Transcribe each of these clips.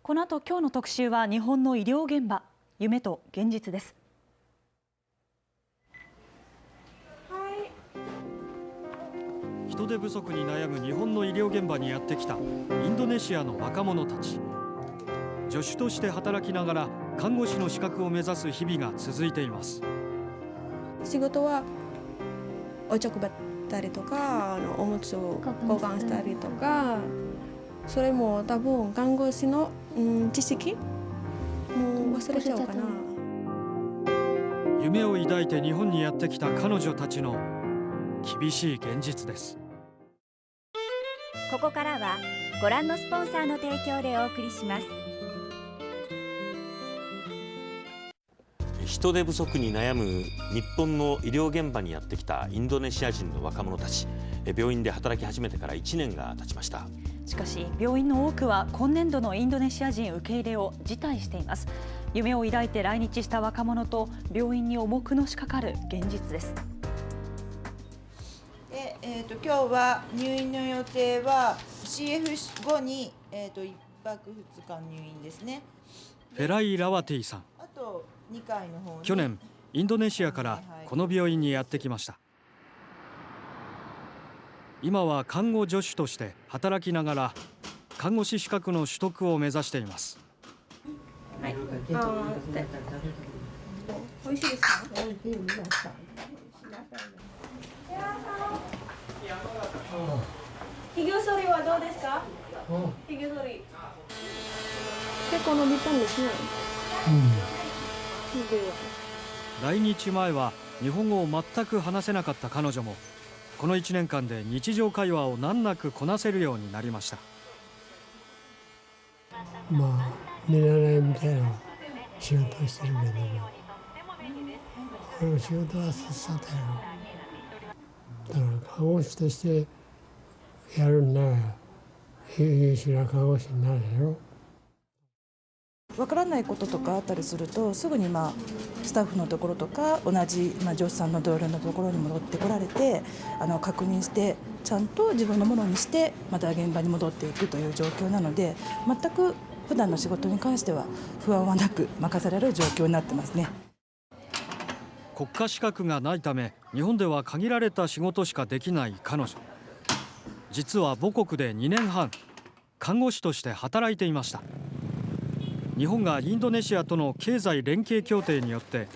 この後今日の特集は日本の医療現場、夢と現実です。人手不足に悩む日本の医療現場にやってきたインドネシアの若者たち。助手として働きながら看護師の資格を目指す日々が続いています。仕事はお茶配ったりとか、おむつを交換したりとか、それも多分看護師の、知識もう忘れちゃうかな。夢を抱いて日本にやってきた彼女たちの厳しい現実です。ここからはご覧のスポンサーの提供でお送りします。人手不足に悩む日本の医療現場にやってきたインドネシア人の若者たち。病院で働き始めてから1年が経ちました。しかし病院の多くは今年度のインドネシア人受け入れを辞退しています。夢を抱いて来日した若者と病院に重くのしかかる現実です。今日は入院の予定は CF 後に、1泊2日入院ですね。フェライ・ラワティさん。あと2回の方に去年インドネシアからこの病院にやってきました。今は看護助手として働きながら看護師資格の取得を目指しています。はい、美味しいですか？ひげ剃りはどうですか？ひげ剃り結構伸びたんですね。来日前は日本語を全く話せなかった彼女もこの1年間で日常会話を難なくこなせるようになりました。まあ見習いみたいな仕事をしてるけども、この仕事はさっさとやろう。だから看護師としてやるんなら優秀な看護師になるやろ。わからないこととかあったりするとすぐにスタッフのところとか同じ上司さんの同僚のところに戻ってこられて確認してちゃんと自分のものにしてまた現場に戻っていくという状況なので、全く普段の仕事に関しては不安はなく任せられる状況になってますね。国家資格がないため日本では限られた仕事しかできない彼女。実は母国で2年半看護師として働いていました。日本がインドネシアとの経済連携協定によって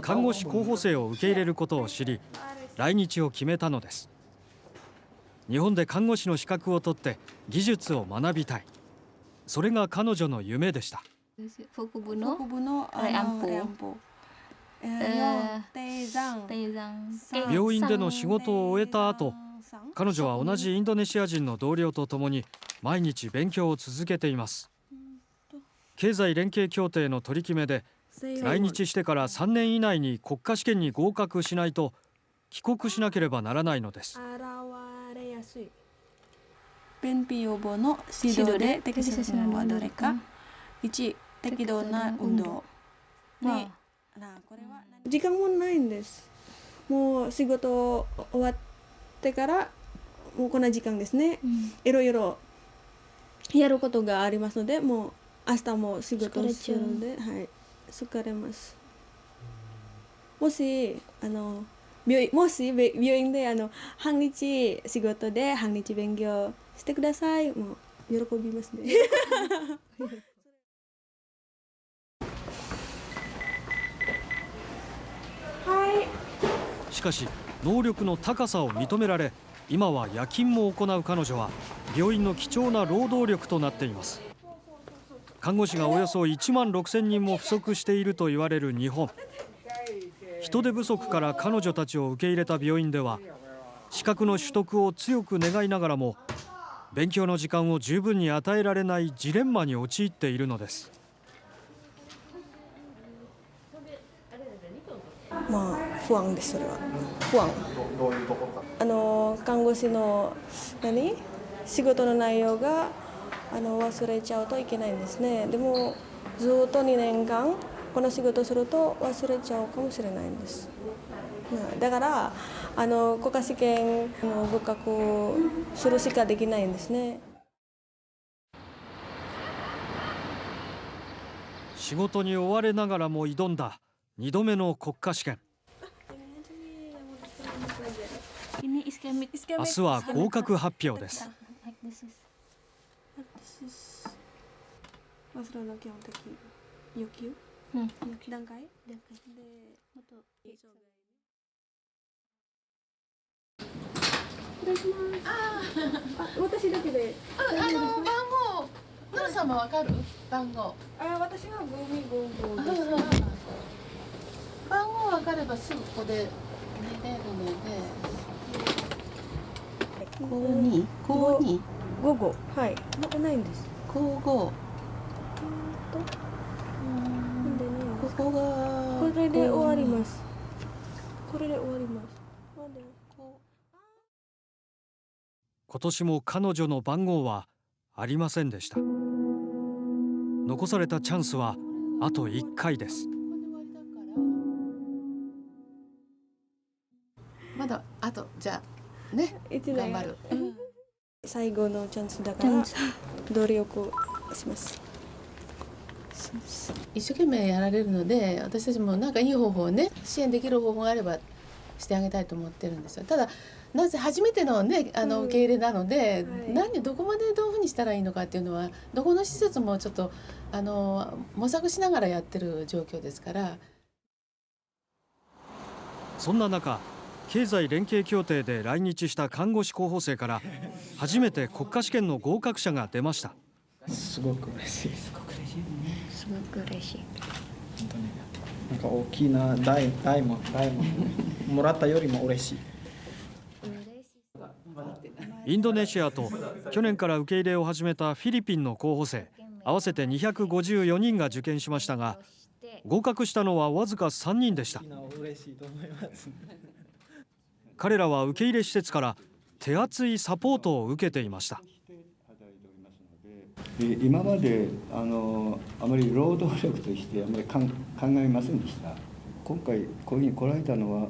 看護師候補生を受け入れることを知り来日を決めたのです。日本で看護師の資格を取って技術を学びたい、それが彼女の夢でした。病院での仕事を終えた後、彼女は同じインドネシア人の同僚と共に毎日勉強を続けています。経済連携協定の取り決めで来日してから3年以内に国家試験に合格しないと帰国しなければならないのです。便秘予防の指導で適切なのはどれか。1、適度な運動。2、時間もないんです。もう仕事終わってからもうこんな時間ですね。いろいろやることがありますので、もう明日も仕事をするので、疲れます。もし病院で半日仕事で半日勉強してください。もう喜びますね。しかし能力の高さを認められ今は夜勤も行う彼女は病院の貴重な労働力となっています。看護師がおよそ1万6000人も不足していると言われる日本。人手不足から彼女たちを受け入れた病院では資格の取得を強く願いながらも勉強の時間を十分に与えられないジレンマに陥っているのです。不安です。それは不安。看護師の仕事の内容が忘れちゃうといけないんですね。でもずっと2年間この仕事をすると忘れちゃうかもしれないんです。だから国家試験の合格するしかできないんですね。仕事に追われながらも挑んだ2度目の国家試験。明日は合格発表です。私だけで。番号、皆様わかる？番号。私は5255です。番号わかればすぐここで出るので。5255。はい。ないんです。55。ここが。これで終わります。これで終わります。今年も彼女の番号はありませんでした。残されたチャンスはあと1回です。まだあとじゃあね、頑張る。最後のチャンスだから努力します。一生懸命やられるので、私たちもなんかいい方法をね、支援できる方法があればしてあげたいと思ってるんですよ。ただなぜ初めてのね受け入れなので、どこまでどういうふうにしたらいいのかっていうのはどこの施設もちょっと模索しながらやってる状況ですから。そんな中、経済連携協定で来日した看護師候補生から初めて国家試験の合格者が出ました。すごく嬉しい。すごく嬉しい。本当になんか大きな大門もらったよりも嬉しい。インドネシアと去年から受け入れを始めたフィリピンの候補生合わせて254人が受験しましたが、合格したのはわずか3人でした。彼らは受け入れ施設から手厚いサポートを受けていました。今まであまり労働力としてあまり考えませんでした。今回こういうふうに来られたのは、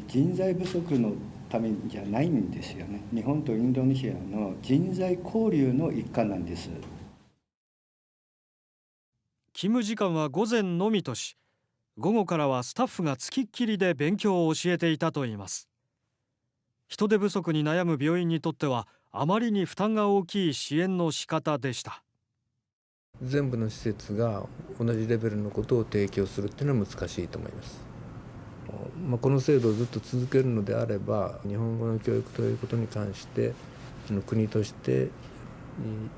人材不足のためじゃないんですよね。日本とインドネシアの人材交流の一環なんです。勤務時間は午前のみとし、午後からはスタッフがつきっきりで勉強を教えていたといいます。人手不足に悩む病院にとってはあまりに負担が大きい支援の仕方でした。全部の施設が同じレベルのことを提供するっていうのは難しいと思います。この制度をずっと続けるのであれば、日本語の教育ということに関して国として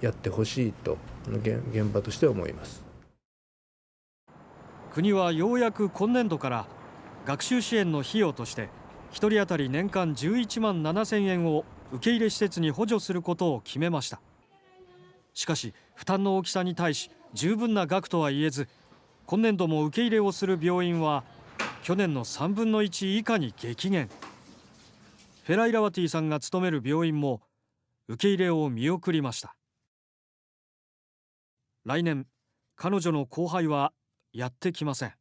やってほしいと現場としては思います。国はようやく今年度から学習支援の費用として1人当たり年間11万7000円を受け入れ施設に補助することを決めました。しかし負担の大きさに対し十分な額とは言えず、今年度も受け入れをする病院は去年の3分の1以下に激減。フェライラワティさんが勤める病院も受け入れを見送りました。来年彼女の後輩はやってきません。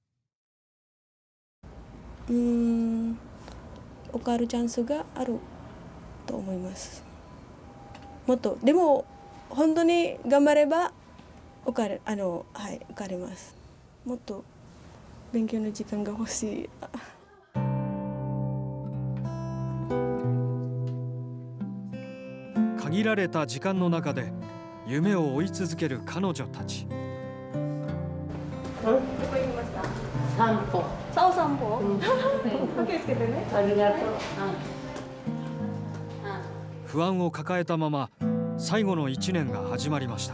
受かるチャンスがあると思います。もっとでも本当に頑張れば受かれます。もっと勉強の時間が欲しい。限られた時間の中で夢を追い続ける彼女たち。どこ行きました？散歩。散歩。気をつけてね。ありがとう。不安を抱えたまま最後の1年が始まりました。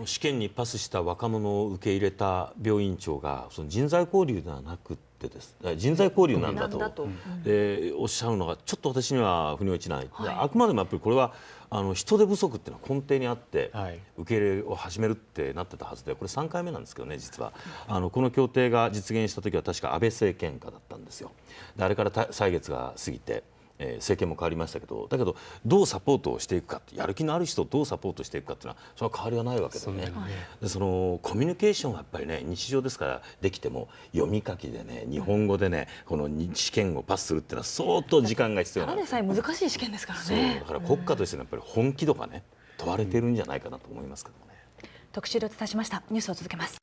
試験にパスした若者を受け入れた病院長がその人材交流ではなくて人材交流なんだとおっしゃるのがちょっと私には腑に落ちない、あくまでもやっぱりこれは人手不足っていうのは根底にあって、受け入れを始めるってなってたはずで、これ3回目なんですけどね、実はこの協定が実現した時は確か安倍政権下だったんですよ。であれから歳月が過ぎて政権も変わりましたけど、だけどどうサポートをしていくか、やる気のある人をどうサポートしていくかっていうのはそれは変わりがないわけでね。でそのコミュニケーションはやっぱりね、日常ですからできても読み書きでね、日本語でね、この試験をパスするっていうのは相当時間が必要なんです。ただでさえ難しい試験ですからね。そうだから国家としてのやっぱり本気とかね、問われているんじゃないかなと思いますけどね。特集でお伝えしました。ニュースを続けます。